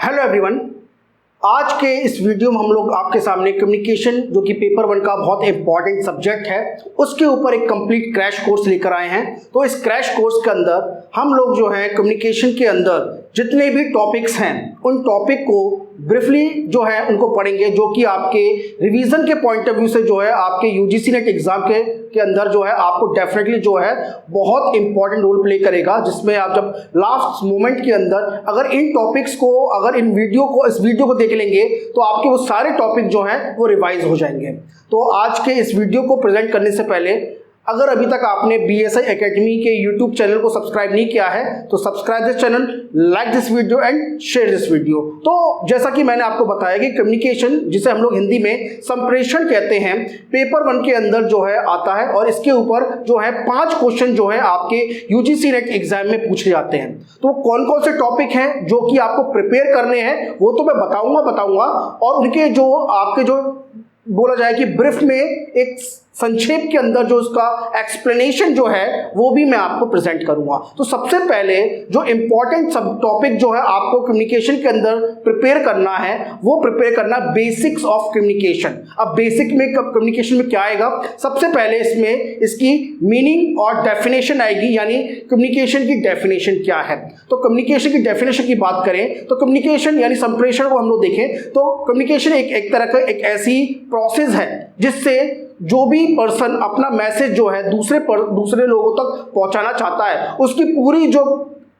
Hello everyone. आज के इस वीडियो में हम लोग आपके सामने कम्युनिकेशन जो कि पेपर 1 का बहुत इंपॉर्टेंट सब्जेक्ट है उसके ऊपर एक कंप्लीट क्रैश कोर्स लेकर आए हैं। तो इस क्रैश कोर्स के अंदर हम लोग जो है कम्युनिकेशन के अंदर जितने भी टॉपिक्स हैं उन टॉपिक को ब्रीफली जो है उनको पढ़ेंगे, जो कि आपके रिवीजन के पॉइंट ऑफ व्यू से जो है आपके यूजीसी नेट एग्जाम के अंदर जो है आपको डेफिनेटली जो है बहुत इंपॉर्टेंट रोल प्ले करेगा, जिसमें आप जब लास्ट मोमेंट के अंदर अगर इन टॉपिक्स को अगर इस वीडियो को देख लेंगे तो आपके वो सारे टॉपिक जो हैं वो रिवाइज हो जाएंगे। तो आज के इस वीडियो को प्रेजेंट करने से पहले अगर अभी तक आपने बीएसआई एकेडमी के यूट्यूब चैनल को सब्सक्राइब नहीं किया है तो subscribe this channel, like this video and share this video. तो जैसा कि मैंने आपको बताया कि कम्युनिकेशन, जिसे हम लोग हिंदी में संप्रेषण कहते हैं, पेपर 1 के अंदर जो है आता है और इसके ऊपर जो है 5 क्वेश्चन जो है आपके यूजीसी नेट एग्जाम में पूछे जाते हैं। तो कौन कौन से टॉपिक हैं जो कि आपको प्रिपेयर करने हैं वो तो मैं बताऊंगा और उनके जो आपके जो बोला जाए कि ब्रीफ में एक संक्षेप के अंदर जो उसका एक्सप्लेनेशन जो है वो भी मैं आपको प्रेजेंट करूंगा। तो सबसे पहले जो इंपॉर्टेंट सब टॉपिक जो है आपको कम्युनिकेशन के अंदर प्रिपेयर करना है वो प्रिपेयर करना बेसिक्स ऑफ कम्युनिकेशन। अब बेसिक में कम्युनिकेशन में क्या आएगा, सबसे पहले इसमें इसकी मीनिंग और डेफिनेशन आएगी, यानी कम्युनिकेशन की डेफिनेशन क्या है। तो कम्युनिकेशन की डेफिनेशन की बात करें तो कम्युनिकेशन यानी संप्रेषण को हम लोग देखें तो कम्युनिकेशन एक तरह का एक ऐसी प्रोसेस है जिससे जो भी पर्सन अपना मैसेज जो है दूसरे लोगों तक पहुंचाना चाहता है उसकी पूरी जो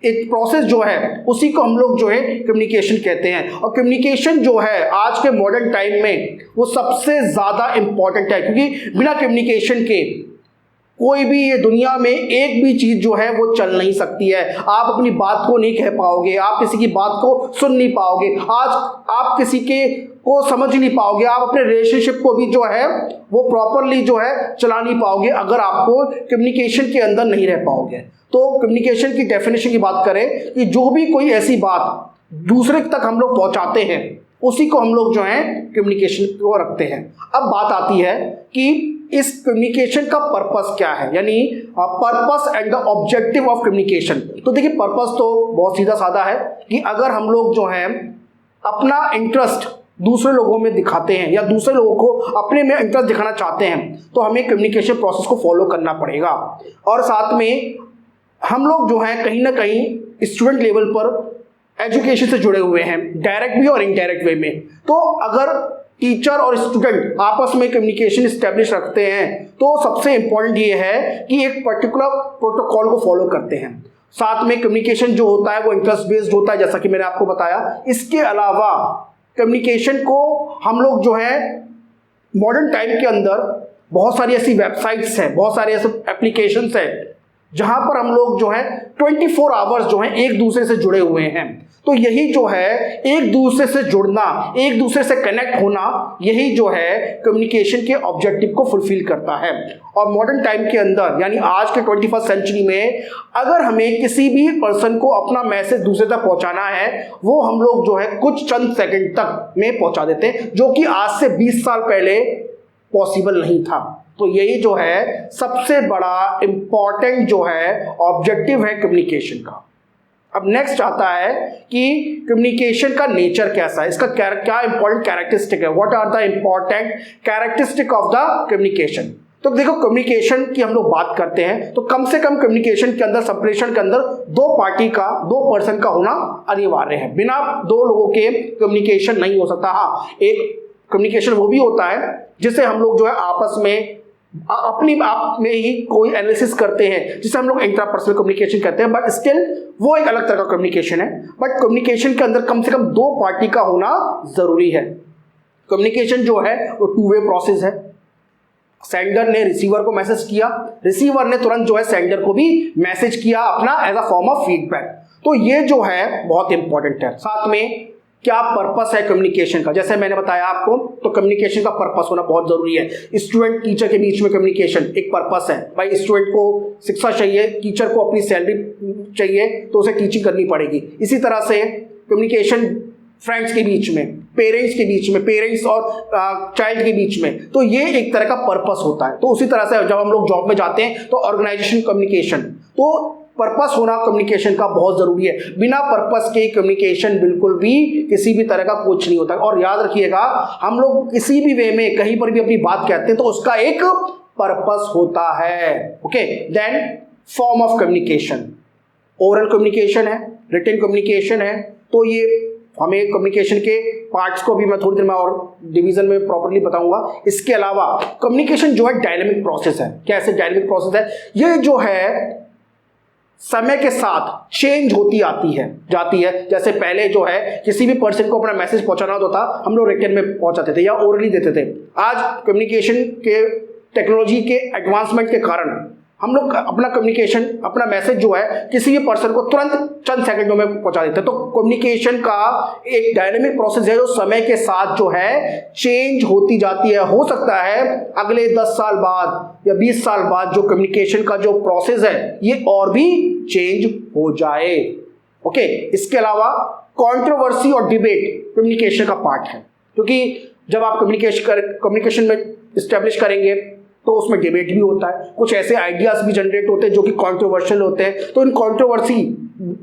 एक प्रोसेस जो है उसी को हम लोग जो है कम्युनिकेशन कहते हैं। और कम्युनिकेशन जो है आज के मॉडर्न टाइम में वो सबसे ज़्यादा इंपॉर्टेंट है, क्योंकि बिना कम्युनिकेशन के कोई भी ये दुनिया में एक भी चीज़ जो है वो चल नहीं सकती है। आप अपनी बात को नहीं कह पाओगे, आप किसी की बात को सुन नहीं पाओगे, आज आप किसी के को समझ नहीं पाओगे, आप अपने रिलेशनशिप को भी जो है वो प्रॉपरली जो है चला नहीं पाओगे अगर आपको कम्युनिकेशन के अंदर नहीं रह पाओगे। तो कम्युनिकेशन की डेफिनेशन की बात करें कि जो भी कोई ऐसी बात दूसरे तक हम लोग पहुंचाते हैं उसी को हम लोग जो है कम्युनिकेशन को रखते हैं। अब बात आती है कि इस कम्युनिकेशन का पर्पस क्या है, यानी purpose and the objective of communication. तो देखिए पर्पस तो बहुत सीधा साधा है कि अगर हम लोग जो है अपना इंटरेस्ट दूसरे लोगों में दिखाते हैं या दूसरे लोगों को अपने में इंटरेस्ट दिखाना चाहते हैं तो हमें कम्युनिकेशन प्रोसेस को फॉलो करना पड़ेगा। और साथ में हम लोग जो हैं कहीं ना कहीं स्टूडेंट लेवल पर एजुकेशन से जुड़े हुए हैं, डायरेक्ट भी और इनडायरेक्ट वे में। तो अगर टीचर और स्टूडेंट आपस में कम्युनिकेशन इस्टेब्लिश रखते हैं तो सबसे इंपॉर्टेंट ये है कि एक पर्टिकुलर प्रोटोकॉल को फॉलो करते हैं। साथ में कम्युनिकेशन जो होता है वो इंटरेस्ट बेस्ड होता है, जैसा कि मैंने आपको बताया। इसके अलावा कम्युनिकेशन को हम लोग जो है मॉडर्न टाइम के अंदर बहुत सारी ऐसी वेबसाइट्स हैं, बहुत सारे ऐसे एप्लीकेशंस हैं जहां पर हम लोग जो है 24 आवर्स जो है एक दूसरे से जुड़े हुए हैं। तो यही जो है एक दूसरे से जुड़ना, एक दूसरे से कनेक्ट होना, यही जो है कम्युनिकेशन के ऑब्जेक्टिव को फुलफिल करता है। और मॉडर्न टाइम के अंदर यानी आज के 21st सेंचुरी में अगर हमें किसी भी पर्सन को अपना मैसेज दूसरे तक पहुंचाना है वो हम लोग जो है कुछ चंद सेकंड तक में पहुंचा देते हैं, जो कि आज से 20 साल पहले पॉसिबल नहीं था। तो यही जो है सबसे बड़ा इंपॉर्टेंट जो है ऑब्जेक्टिव है कम्युनिकेशन का। अब नेक्स्ट आता है कि कम्युनिकेशन का नेचर कैसा है, इसका क्या इंपॉर्टेंट कैरेक्टरिस्टिक है, what are the important characteristic of the communication. तो देखो कम्युनिकेशन की हम लोग बात करते हैं तो कम से कम कम्युनिकेशन के अंदर, संप्रेषण के अंदर दो पर्सन का होना अनिवार्य है। बिना 2 लोगों के कम्युनिकेशन नहीं हो सकता। हाँ, एक कम्युनिकेशन वो भी होता है जिसे हम लोग जो है आपस में अपनी आप में ही कोई एनालिसिस करते हैं, जिसे हम लोग इंट्रापर्सनल कम्युनिकेशन कहते हैं, बट स्टिल वो एक अलग तरह का कम्युनिकेशन है। बट कम्युनिकेशन के अंदर कम से कम 2 पार्टी का होना जरूरी है। कम्युनिकेशन जो है वो 2 वे प्रोसेस है। सेंडर ने रिसीवर को मैसेज किया, रिसीवर ने तुरंत जो है सेंडर को भी मैसेज किया अपना as a form of feedback. तो ये जो है बहुत इंपॉर्टेंट है। साथ में क्या पर्पस है कम्युनिकेशन का, जैसे मैंने बताया आपको, तो कम्युनिकेशन का पर्पस होना बहुत जरूरी है। स्टूडेंट टीचर के बीच में कम्युनिकेशन एक पर्पस है। भाई स्टूडेंट को शिक्षा चाहिए, टीचर को अपनी सैलरी चाहिए तो उसे टीचिंग करनी पड़ेगी। इसी तरह से कम्युनिकेशन फ्रेंड्स के बीच में, पेरेंट्स के बीच में, पेरेंट्स और चाइल्ड के बीच में, तो ये एक तरह का पर्पस होता है। तो उसी तरह से जब हम लोग जॉब में जाते हैं तो ऑर्गेनाइजेशन कम्युनिकेशन, तो पर्पस होना कम्युनिकेशन का बहुत जरूरी है। बिना पर्पस के कम्युनिकेशन बिल्कुल भी किसी भी तरह का कुछ नहीं होता। और याद रखिएगा, हम लोग किसी भी वे में कहीं पर भी अपनी बात कहते हैं तो उसका एक पर्पस होता है। Okay, then form of communication, oral communication है, रिटन कम्युनिकेशन है। तो ये हमें कम्युनिकेशन के पार्ट्स को भी मैं थोड़ी देर में और डिवीजन में प्रॉपर्ली बताऊंगा। इसके अलावा कम्युनिकेशन जो है डायनेमिक प्रोसेस है। कैसे डायनेमिक प्रोसेस है? ये जो है समय के साथ चेंज होती आती है जाती है। जैसे पहले जो है किसी भी पर्सन को अपना मैसेज पहुंचाना होता था, हम लोग रिटन में पहुंचाते थे या ओरली देते थे। आज कम्युनिकेशन के टेक्नोलॉजी के एडवांसमेंट के कारण हम लोग अपना कम्युनिकेशन, अपना मैसेज जो है किसी भी पर्सन को तुरंत चंद सेकंडों में पहुंचा देते हैं। तो कम्युनिकेशन का एक डायनेमिक प्रोसेस है जो समय के साथ जो है चेंज होती जाती है। हो सकता है अगले 10 साल बाद या 20 साल बाद जो कम्युनिकेशन का जो प्रोसेस है ये और भी चेंज हो जाए। ओके, इसके अलावा कंट्रोवर्सी और डिबेट कम्युनिकेशन का पार्ट है, क्योंकि जब आप कम्युनिकेशन में इस्टेब्लिश करेंगे तो उसमें डिबेट भी होता है, कुछ ऐसे आइडियाज भी जनरेट होते हैं जो कि कंट्रोवर्शियल होते हैं। तो इन कंट्रोवर्सी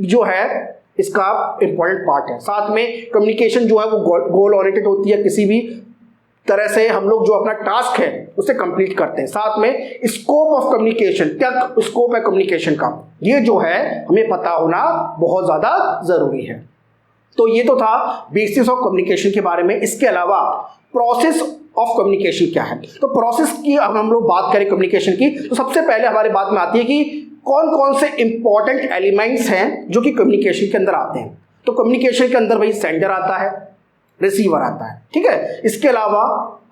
जो है इसका इंपॉर्टेंट पार्ट है। साथ में कम्युनिकेशन जो है वो गोल ओरिएंटेड होती है, किसी भी तरह से हम लोग जो अपना टास्क है उसे कंप्लीट करते हैं। साथ में स्कोप ऑफ कम्युनिकेशन, क्या स्कोप है कम्युनिकेशन का, ये जो है हमें पता होना बहुत ज्यादा जरूरी है। तो ये तो था बेसिस ऑफ कम्युनिकेशन के बारे में। इसके अलावा प्रोसेस ऑफ कम्युनिकेशन क्या है? तो प्रोसेस की अब हम लोग बात करें कम्युनिकेशन की, तो सबसे पहले हमारे बात में आती है कि कौन कौन से इंपॉर्टेंट एलिमेंट्स हैं जो कि कम्युनिकेशन के अंदर आते हैं। तो कम्युनिकेशन के अंदर भाई सेंडर आता है, रिसीवर आता है, ठीक है। इसके अलावा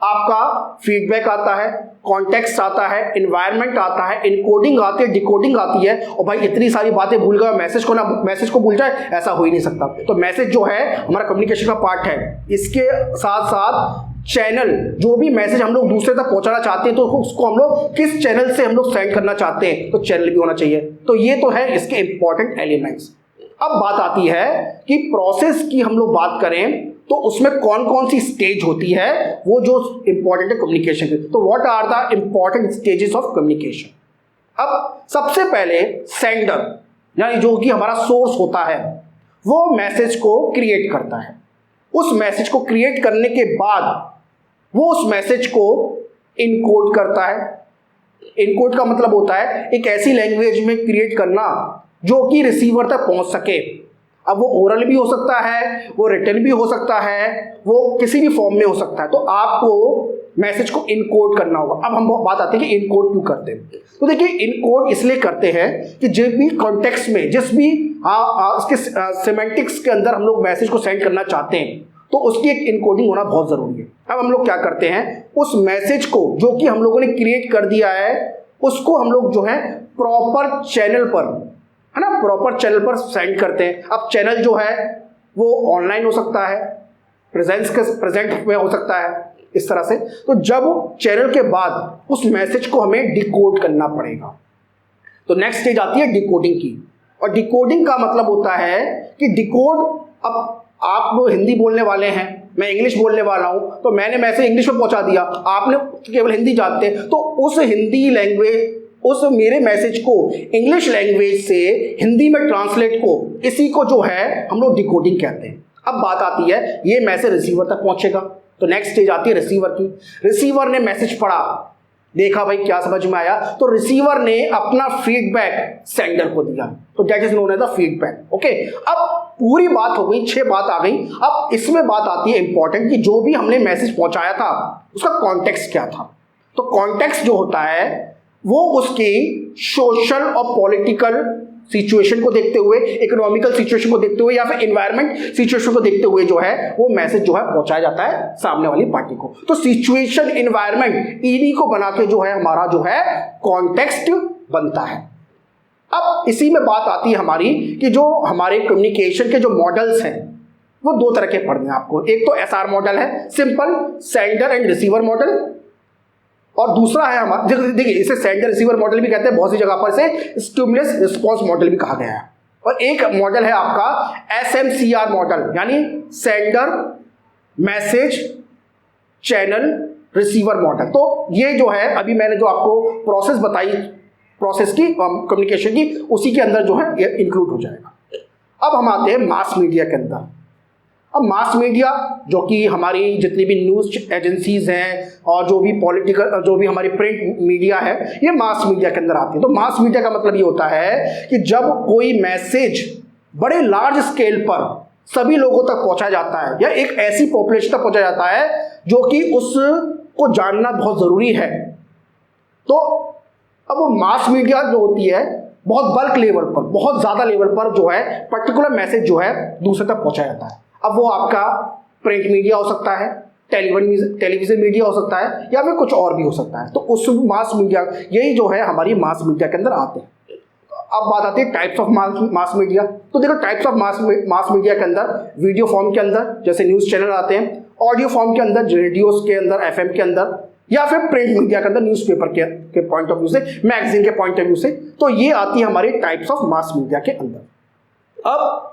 आपका फीडबैक आता है, कॉन्टेक्स्ट आता है, एनवायरनमेंट आता है, इनकोडिंग आती है, डिकोडिंग आती है। और भाई इतनी सारी बातें भूल गए, मैसेज को भूल जाए, ऐसा हो ही नहीं सकता। तो मैसेज जो है हमारा कम्युनिकेशन का पार्ट है। इसके साथ साथ चैनल, जो भी मैसेज हम लोग दूसरे तक पहुंचाना चाहते हैं तो उसको हम लोग किस चैनल से हम लोग सेंड करना चाहते हैं, तो चैनल भी होना चाहिए। तो ये तो है इसके इंपॉर्टेंट एलिमेंट्स। अब बात आती है कि प्रोसेस की हम लोग बात करें तो उसमें कौन कौन सी स्टेज होती है, वो जो इंपॉर्टेंट है कम्युनिकेशन की। तो what are the important stages of communication? अब सबसे पहले सेंडर, यानी जो कि हमारा सोर्स होता है, वो मैसेज को क्रिएट करता है। उस मैसेज को क्रिएट करने के बाद वो उस मैसेज को इनकोड करता है। इनकोड का मतलब होता है एक ऐसी लैंग्वेज में क्रिएट करना जो कि रिसीवर तक पहुंच सके। अब वो ओरल भी हो सकता है, वो रिटन भी हो सकता है, वो किसी भी फॉर्म में हो सकता है। तो आपको मैसेज को इनकोड करना होगा। अब हम बात आती है कि इनकोड क्यों करते हैं। तो देखिए, इनकोड इसलिए करते हैं कि जिस भी कॉन्टेक्स्ट में, जिस भी इसके सिमेंटिक्स के अंदर हम लोग मैसेज को सेंड करना चाहते हैं तो उसकी एक इनकोडिंग होना बहुत जरूरी है। अब हम लोग क्या करते हैं, उस मैसेज को जो कि हम लोगों ने क्रिएट कर दिया है उसको हम लोग जो है प्रॉपर चैनल पर, है ना, प्रॉपर चैनल पर सेंड करते हैं। अब चैनल जो है वो ऑनलाइन हो सकता है, प्रेजेंट में हो सकता है, इस तरह से। तो जब चैनल के बाद उस मैसेज को हमें डिकोड करना पड़ेगा। तो नेक्स्ट स्टेज आती है डिकोडिंग की। और डिकोडिंग का मतलब होता है कि डिकोड, अब आप लोग हिंदी बोलने वाले हैं, मैं इंग्लिश बोलने वाला हूं, तो मैंने मैसेज इंग्लिश में पहुंचा दिया, आपने केवल हिंदी जानते हैं, तो उस हिंदी लैंग्वेज, उस मेरे मैसेज को इंग्लिश लैंग्वेज से हिंदी में ट्रांसलेट को, इसी को जो है हम लोग डिकोडिंग कहते हैं। अब बात आती है ये मैसेज रिसीवर तक पहुंचेगा, तो नेक्स्ट स्टेज आती है रिसीवर की। रिसीवर ने मैसेज पढ़ा, देखा भाई क्या समझ में आया, तो रिसीवर ने अपना फीडबैक सेंडर को दिया, तो that is known as the feedback. Okay, अब पूरी बात हो गई, 6 बात आ गई। अब इसमें बात आती है इंपॉर्टेंट कि जो भी हमने मैसेज पहुंचाया था उसका कॉन्टेक्स्ट क्या था। तो कॉन्टेक्स्ट जो होता है वो उसकी सोशल और पॉलिटिकल सिचुएशन को देखते हुए, इकोनॉमिकल सिचुएशन को देखते हुए या फिर एनवायरमेंट सिचुएशन को देखते हुए जो है वो मैसेज जो है पहुंचाया जाता है सामने वाली पार्टी को। तो सिचुएशन, एनवायरमेंट, इन्हीं को बना के जो है हमारा जो है कॉन्टेक्स्ट बनता है। अब इसी में बात आती है हमारी कि जो हमारे कम्युनिकेशन के जो मॉडल्स हैं वो 2 तरह के पढ़ने हैं आपको। एक तो एसआर मॉडल है, simple sender and receiver model, और दूसरा है हमारा, देखिए इसे सेंडर रिसीवर मॉडल भी कहते हैं, बहुत सी जगह पर इसे स्टिमुलस रिस्पांस मॉडल भी कहा गया है। और एक मॉडल है आपका एसएमसीआर मॉडल, यानी sender message channel receiver model. तो ये जो है अभी मैंने जो आपको प्रोसेस बताई प्रोसेस की, कम्युनिकेशन की, उसी के अंदर जो है ये इंक्लूड हो जाएगा। अब हम आते हैं मास मीडिया के अंदर। अब मास मीडिया जो कि हमारी जितनी भी न्यूज़ एजेंसीज हैं और जो भी पॉलिटिकल, जो भी हमारी प्रिंट मीडिया है, ये मास मीडिया के अंदर आती है। तो मास मीडिया का मतलब ये होता है कि जब कोई मैसेज बड़े लार्ज स्केल पर सभी लोगों तक पहुंचा जाता है या एक ऐसी पॉपुलेशन तक पहुंचा जाता है जो कि उसको जानना बहुत ज़रूरी है, तो अब वो मास मीडिया जो होती है बहुत बल्क लेवल पर, बहुत ज़्यादा लेवल पर जो है पर्टिकुलर मैसेज जो है दूसरे तक पहुंचाया जाता है। अब वो आपका प्रिंट मीडिया हो सकता है, टेलीविज़न मीडिया हो सकता है, या फिर कुछ और भी हो सकता है। तो उस मास मीडिया, यही जो है हमारी मास मीडिया के अंदर आते हैं। अब बात आती है टाइप्स ऑफ मास मीडिया। तो देखो टाइप्स ऑफ मास मीडिया के अंदर वीडियो फॉर्म के अंदर जैसे न्यूज़ चैनल आते हैं, ऑडियो फॉर्म के अंदर रेडियोस के अंदर, एफएम के अंदर, या फिर प्रिंट मीडिया के अंदर न्यूज़पेपर के पॉइंट ऑफ व्यू से, मैगजीन के पॉइंट ऑफ व्यू से। तो ये आती है हमारे टाइप्स ऑफ मास मीडिया के अंदर। अब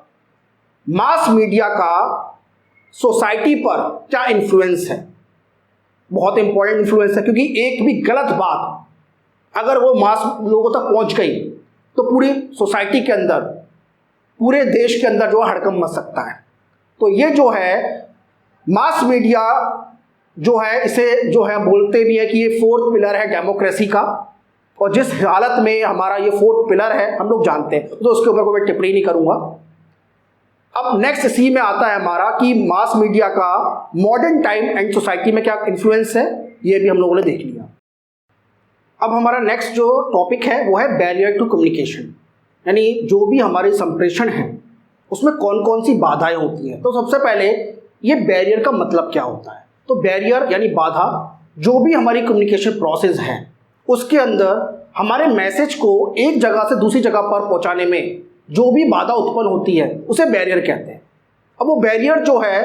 मास मीडिया का सोसाइटी पर क्या इन्फ्लुएंस है? बहुत इंपॉर्टेंट इन्फ्लुएंस है, क्योंकि एक भी गलत बात अगर वो मास लोगों तक पहुंच गई तो पूरी सोसाइटी के अंदर, पूरे देश के अंदर जो हड़कंप मच सकता है। तो ये जो है मास मीडिया जो है, इसे जो है बोलते भी है कि ये फोर्थ पिलर है डेमोक्रेसी का, और जिस हालत में हमारा ये फोर्थ पिलर है हम लोग जानते हैं, तो उसके ऊपर कोई टिप्पणी नहीं करूंगा। अब नेक्स्ट इसी में आता है हमारा कि मास मीडिया का मॉडर्न टाइम एंड सोसाइटी में क्या इन्फ्लुएंस है, ये भी हम लोगों ने देख लिया। अब हमारा नेक्स्ट जो टॉपिक है वो है बैरियर टू कम्युनिकेशन, यानी जो भी हमारे संप्रेषण हैं उसमें कौन कौन सी बाधाएं होती हैं। तो सबसे पहले ये बैरियर का मतलब क्या होता है? तो बैरियर यानी बाधा, जो भी हमारी कम्युनिकेशन प्रोसेस है उसके अंदर हमारे मैसेज को एक जगह से दूसरी जगह पर पहुंचाने में जो भी बाधा उत्पन्न होती है उसे बैरियर कहते हैं। अब वो बैरियर जो है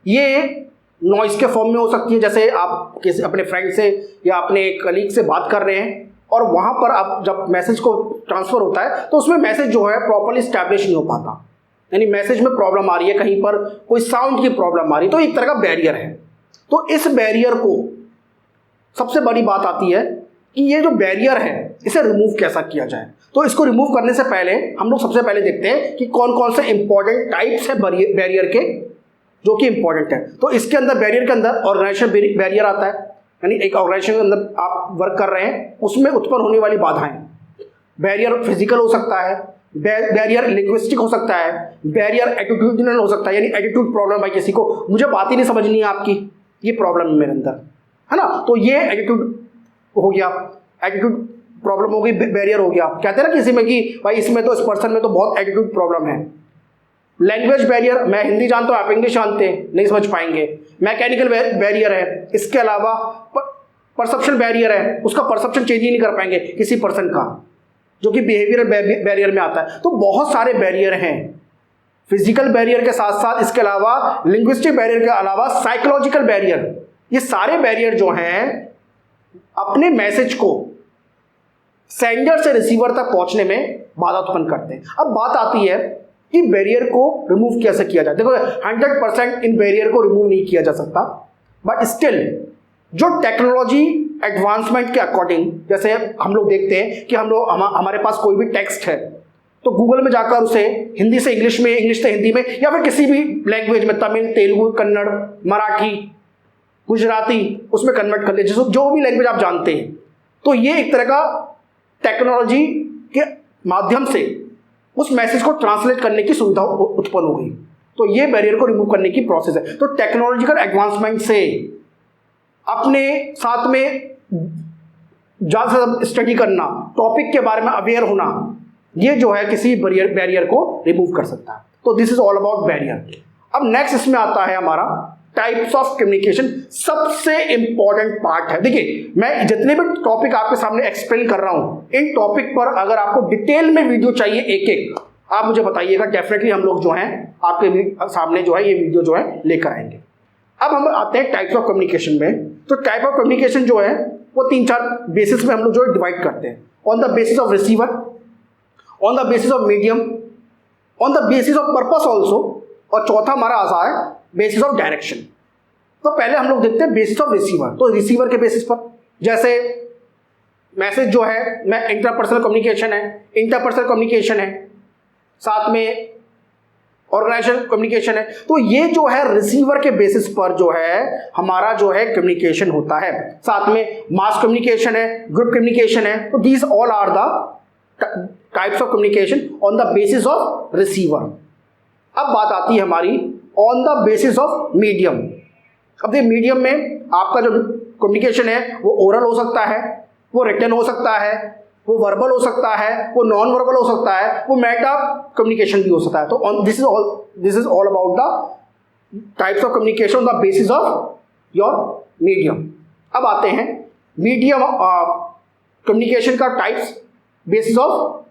ये नॉइज़ के फॉर्म में हो सकती है, जैसे आप किसी अपने फ्रेंड से या अपने कलीग से बात कर रहे हैं और वहाँ पर आप जब मैसेज को ट्रांसफ़र होता है तो उसमें मैसेज जो है प्रॉपर्ली स्टैब्लिश नहीं हो पाता, यानी मैसेज में प्रॉब्लम आ रही है, कहीं पर कोई साउंड की प्रॉब्लम आ रही है, तो एक तरह का बैरियर है। तो इस बैरियर को, सबसे बड़ी बात आती है कि ये जो बैरियर है इसे रिमूव कैसा किया जाए। तो इसको रिमूव करने से पहले हम लोग सबसे पहले देखते हैं कि कौन कौन से इंपॉर्टेंट टाइप्स है बैरियर के जो कि इंपॉर्टेंट है। तो इसके अंदर बैरियर के अंदर ऑर्गेनाइजेशन बैरियर आता है, यानी एक ऑर्गेनाइजेशन के अंदर आप वर्क कर रहे हैं उसमें उत्पन्न होने वाली बाधाएं। बैरियर फिजिकल हो सकता है, बैरियर लिंग्विस्टिक हो सकता है, बैरियर एटीट्यूडनल हो सकता है, यानी एटीट्यूड प्रॉब्लम है किसी को, मुझे बात ही नहीं समझनी है आपकी, ये प्रॉब्लम है मेरे अंदर, है ना। तो ये एटीट्यूड हो गया, एटीट्यूड प्रॉब्लम हो गई, बैरियर हो गया। कहते हैं ना किसी में कि भाई इसमें तो, इस पर्सन में तो बहुत एटीट्यूड प्रॉब्लम है। लैंग्वेज बैरियर, मैं हिंदी जानता हूँ आप इंग्लिश जानते हैं, नहीं समझ पाएंगे, मैकेनिकल बैरियर है। इसके अलावा परसेप्शन बैरियर है, उसका परसेप्शन चेंज ही नहीं कर पाएंगे किसी पर्सन का, जो कि बिहेवियरल बैरियर में आता है। तो बहुत सारे बैरियर हैं, फिजिकल बैरियर के साथ साथ इसके अलावा लिंग्विस्टिक बैरियर के अलावा साइकोलॉजिकल बैरियर, ये सारे बैरियर जो हैं अपने मैसेज को सेंडर से रिसीवर तक पहुंचने में बाधा उत्पन्न करते हैं। अब बात आती है कि बैरियर को रिमूव कैसे किया जाए। देखो 100% इन बैरियर को रिमूव नहीं किया जा सकता, बट स्टिल जो टेक्नोलॉजी एडवांसमेंट के अकॉर्डिंग, जैसे हम लोग देखते हैं कि हमारे पास कोई भी टेक्स्ट है तो गूगल में जाकर उसे हिंदी से इंग्लिश में, इंग्लिश से हिंदी में, या फिर किसी भी लैंग्वेज में, तमिल, तेलुगु, कन्नड़, मराठी, गुजराती, उसमें कन्वर्ट कर ले, जो भी लैंग्वेज आप जानते हैं। तो ये एक तरह का टेक्नोलॉजी के माध्यम से उस मैसेज को ट्रांसलेट करने की सुविधा उत्पन्न हो गई। तो ये बैरियर को रिमूव करने की प्रोसेस है। तो टेक्नोलॉजिकल एडवांसमेंट से अपने साथ में ज़्यादा से ज़्यादा स्टडी करना, टॉपिक के बारे में अवेयर होना, ये जो है किसी बैरियर को रिमूव कर सकता है। तो this is all about barrier. अब नेक्स्ट इसमें आता है हमारा टाइप्स ऑफ कम्युनिकेशन, सबसे इंपॉर्टेंट पार्ट है। देखिए मैं जितने भी टॉपिक आपके सामने एक्सप्लेन कर रहा हूं, इन टॉपिक पर अगर आपको डिटेल में वीडियो चाहिए एक एक, आप मुझे बताइएगा, डेफिनेटली हम लोग जो हैं आपके सामने जो है ये वीडियो जो है लेकर आएंगे। अब हम आते हैं टाइप्स ऑफ कम्युनिकेशन में। तो टाइप ऑफ कम्युनिकेशन जो है वो 3-4 बेसिस में हम लोग जो है डिवाइड करते हैं। On the basis of receiver, on the basis of medium, on the basis of purpose also, और चौथा हमारा आता है बेसिस ऑफ डायरेक्शन। तो पहले हम लोग देखते हैं बेसिस ऑफ रिसीवर। तो रिसीवर के बेसिस पर, जैसे मैसेज जो है मैं इंटरपर्सनल कम्युनिकेशन है, साथ में ऑर्गेनाइजेशन कम्युनिकेशन है। तो ये जो है रिसीवर के बेसिस पर जो है हमारा जो है कम्युनिकेशन होता है। साथ में मास कम्युनिकेशन है, ग्रुप कम्युनिकेशन है। तो these all are the types of communication on the basis of receiver. अब बात आती है हमारी on the basis of medium. अब देखिए मीडियम में आपका जो कम्युनिकेशन है वो ओरल हो सकता है, वो रिटन हो सकता है, वो वर्बल हो सकता है, वो नॉन वर्बल हो सकता है, वो मेटा कम्युनिकेशन भी हो सकता है। तो this is all about the types of communication on the basis of your medium. अब आते हैं मीडियम कम्युनिकेशन का टाइप्स बेसिस ऑफ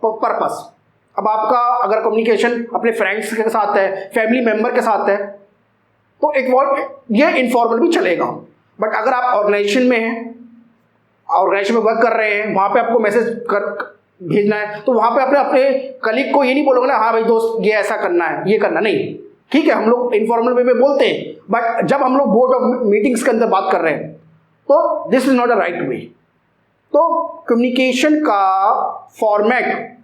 पर्पस। अब आपका अगर कम्युनिकेशन अपने फ्रेंड्स के साथ है, फैमिली मेंबर के साथ है, तो ये इनफॉर्मल भी चलेगा। बट अगर आप ऑर्गेनाइजेशन में हैं, ऑर्गेनाइजेशन में वर्क कर रहे हैं, वहाँ पे आपको मैसेज भेजना है, तो वहाँ पे अपने कलीग को ये नहीं बोलोगे ना हाँ भाई दोस्त ये ऐसा करना है, ये करना नहीं। ठीक है, हम लोग इनफॉर्मल वे में बोलते हैं, बट जब हम लोग बोर्ड ऑफ मीटिंग्स के अंदर बात कर रहे हैं तो this is not a right way. तो कम्युनिकेशन का फॉर्मेट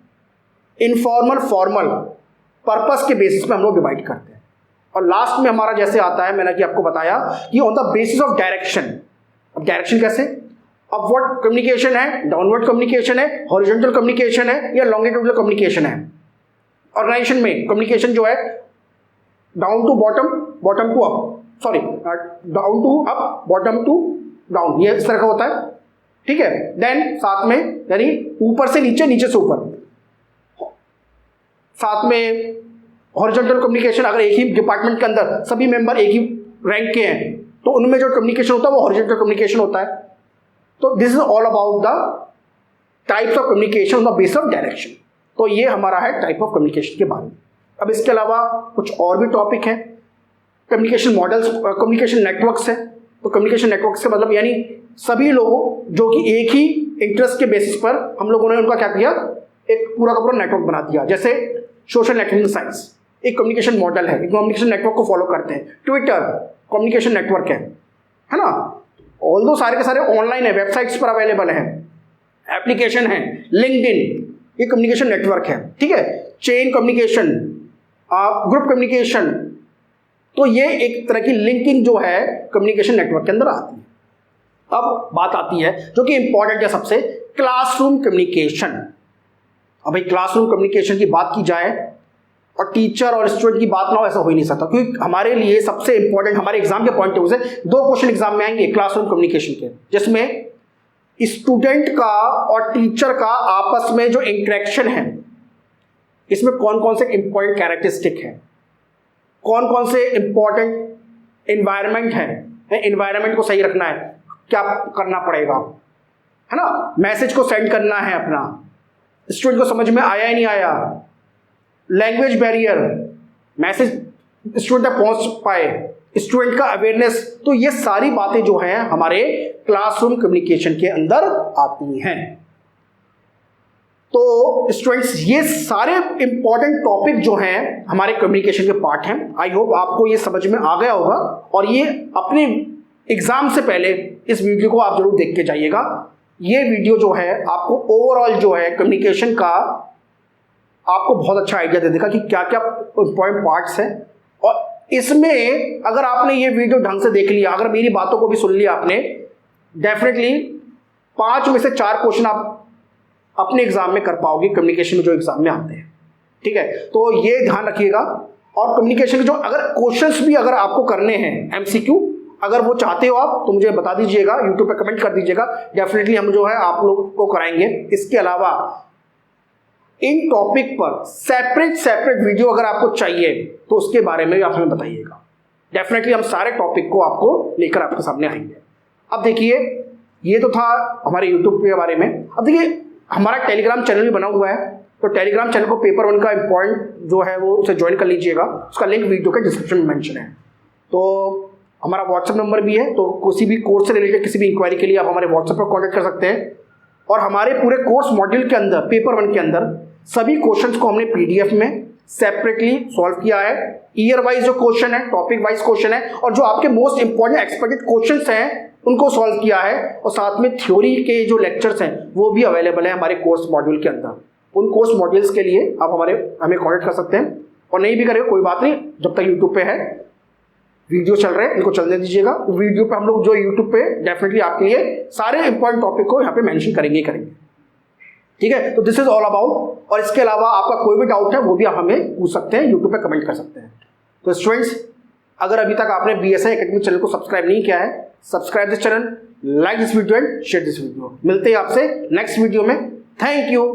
इनफॉर्मल, फॉर्मल, पर्पस के बेसिस पे हम लोग डिवाइड करते हैं। और लास्ट में हमारा जैसे आता है, मैंने कि आपको बताया कि on the basis of direction. अब डायरेक्शन कैसे? अपवर्ड कम्युनिकेशन है, डाउनवर्ड कम्युनिकेशन है, हॉरिजॉन्टल कम्युनिकेशन है या लॉन्गिट्यूडनल कम्युनिकेशन है। ऑर्गेनाइजेशन में कम्युनिकेशन जो है down to bottom, bottom to up, sorry down to up, bottom to down, ये इस तरह का होता है। ठीक है, देन साथ में यानी ऊपर से नीचे, नीचे से ऊपर। साथ में हॉरिजॉन्टल कम्युनिकेशन, अगर एक ही डिपार्टमेंट के अंदर सभी मेंबर एक ही रैंक के हैं तो उनमें जो कम्युनिकेशन होता है वो हॉरिजॉन्टल कम्युनिकेशन होता है। तो this is all about the types of communication on the base of direction. तो ये हमारा है टाइप ऑफ कम्युनिकेशन के बारे में। अब इसके अलावा कुछ और भी टॉपिक हैं, कम्युनिकेशन मॉडल्स, कम्युनिकेशन नेटवर्क्स है। तो कम्युनिकेशन नेटवर्क्स का मतलब यानी सभी लोगों जो कि एक ही इंटरेस्ट के बेसिस पर हम लोगों ने उनका क्या किया, एक पूरा का पूरा नेटवर्क बना दिया। जैसे सोशल नेटवर्किंग साइंस एक कम्युनिकेशन मॉडल है, एक कम्युनिकेशन नेटवर्क को फॉलो करते हैं। ट्विटर कम्युनिकेशन नेटवर्क है ना, ऑल दो सारे के सारे ऑनलाइन है, वेबसाइट्स पर अवेलेबल है, एप्लीकेशन है। लिंक्डइन ये कम्युनिकेशन नेटवर्क है। ठीक है, चेन कम्युनिकेशन, ग्रुप कम्युनिकेशन, तो ये एक तरह की लिंकिंग जो है कम्युनिकेशन नेटवर्क के अंदर आती है। अब बात आती है जो कि इंपॉर्टेंट है सबसे, क्लासरूम कम्युनिकेशन। अब भाई क्लासरूम कम्युनिकेशन की बात की जाए और टीचर और स्टूडेंट की बात ना हो, ऐसा हो ही नहीं सकता, क्योंकि हमारे लिए सबसे इंपॉर्टेंट हमारे एग्जाम के पॉइंट ऑफ व्यू से 2 क्वेश्चन एग्जाम में आएंगे क्लासरूम कम्युनिकेशन के, जिसमें स्टूडेंट का और टीचर का आपस में जो इंटरेक्शन है इसमें कौन कौन से इंपॉर्टेंट कैरेक्टरिस्टिक है, कौन कौन से इंपॉर्टेंट एनवायरनमेंट है, एनवायरनमेंट को सही रखना है, क्या करना पड़ेगा, है ना, मैसेज को सेंड करना है अपना, स्टूडेंट को समझ में आया ही नहीं आया, लैंग्वेज बैरियर, मैसेज स्टूडेंट तक पहुंच पाए, स्टूडेंट का अवेयरनेस। तो ये सारी बातें जो हैं हमारे क्लासरूम कम्युनिकेशन के अंदर आती हैं। तो स्टूडेंट्स ये सारे इंपॉर्टेंट टॉपिक जो हैं हमारे कम्युनिकेशन के पार्ट हैं। आई होप आपको ये समझ में आ गया होगा और ये अपने एग्जाम से पहले इस वीडियो को आप जरूर देख के जाइएगा। ये वीडियो जो है आपको ओवरऑल जो है कम्युनिकेशन का आपको बहुत अच्छा आइडिया दे देगा कि क्या क्या इंपॉर्टेंट पार्ट्स हैं। और इसमें अगर आपने ये वीडियो ढंग से देख लिया, अगर मेरी बातों को भी सुन लिया आपने, डेफिनेटली 5 में से 4 क्वेश्चन आप अपने एग्जाम में कर पाओगे, कम्युनिकेशन में जो एग्जाम में आते हैं। ठीक है, तो ये ध्यान रखिएगा। और कम्युनिकेशन के जो अगर क्वेश्चंस भी अगर आपको करने हैं एमसीक्यू, अगर वो चाहते हो आप तो मुझे बता दीजिएगा, यूट्यूब पे कमेंट कर दीजिएगा, डेफिनेटली हम जो है आप लोग को कराएंगे। इसके अलावा इन टॉपिक पर सेपरेट वीडियो अगर आपको चाहिए तो उसके बारे में भी आप हमें बताइएगा। डेफिनेटली हम सारे टॉपिक को आपको लेकर आपके सामने आएंगे। अब देखिए, ये तो था हमारे यूट्यूब के बारे में। अब देखिए हमारा टेलीग्राम चैनल भी बना हुआ है, तो टेलीग्राम चैनल को पेपर 1 का इंपॉर्टेंट जो है वो उसे ज्वाइन कर लीजिएगा। उसका लिंक वीडियो के डिस्क्रिप्शन में मेंशन है। तो हमारा व्हाट्सएप नंबर भी है, तो किसी भी कोर्स से रिलेटेड किसी भी इंक्वायरी के लिए आप हमारे व्हाट्सएप पर कॉन्टैक्ट कर सकते हैं। और हमारे पूरे कोर्स मॉड्यूल के अंदर पेपर 1 के अंदर सभी क्वेश्चंस को हमने PDF में सेपरेटली सॉल्व किया है। ईयर वाइज जो क्वेश्चन है, टॉपिक वाइज क्वेश्चन है, और जो आपके मोस्ट इंपॉर्टेंट एक्सपेक्टेड क्वेश्चंस हैं उनको सॉल्व किया है। और साथ में थ्योरी के जो लेक्चर्स हैं वो भी अवेलेबल है हमारे कोर्स मॉड्यूल के अंदर। उन कोर्स मॉड्यूल्स के लिए आप हमें कॉन्टेक्ट कर सकते हैं, और नहीं भी करेंगे कोई बात नहीं, जब तक यूट्यूब पे है वीडियो चल रहे हैं इनको चलने दीजिएगा। वीडियो पे हम लोग जो यूट्यूब पे डेफिनेटली आपके लिए सारे इंपॉर्टेंट टॉपिक को यहाँ पे मेंशन करेंगे। ठीक है, तो दिस इज ऑल अबाउट। और इसके अलावा आपका कोई भी डाउट है वो भी आप हमें पूछ सकते हैं, यूट्यूब पे कमेंट कर सकते हैं। तो स्टूडेंट्स, अगर अभी तक आपने BSI एकेडमी चैनल को सब्सक्राइब नहीं किया है, subscribe this channel, like this video and share this video. मिलते हैं आपसे नेक्स्ट वीडियो में। Thank you.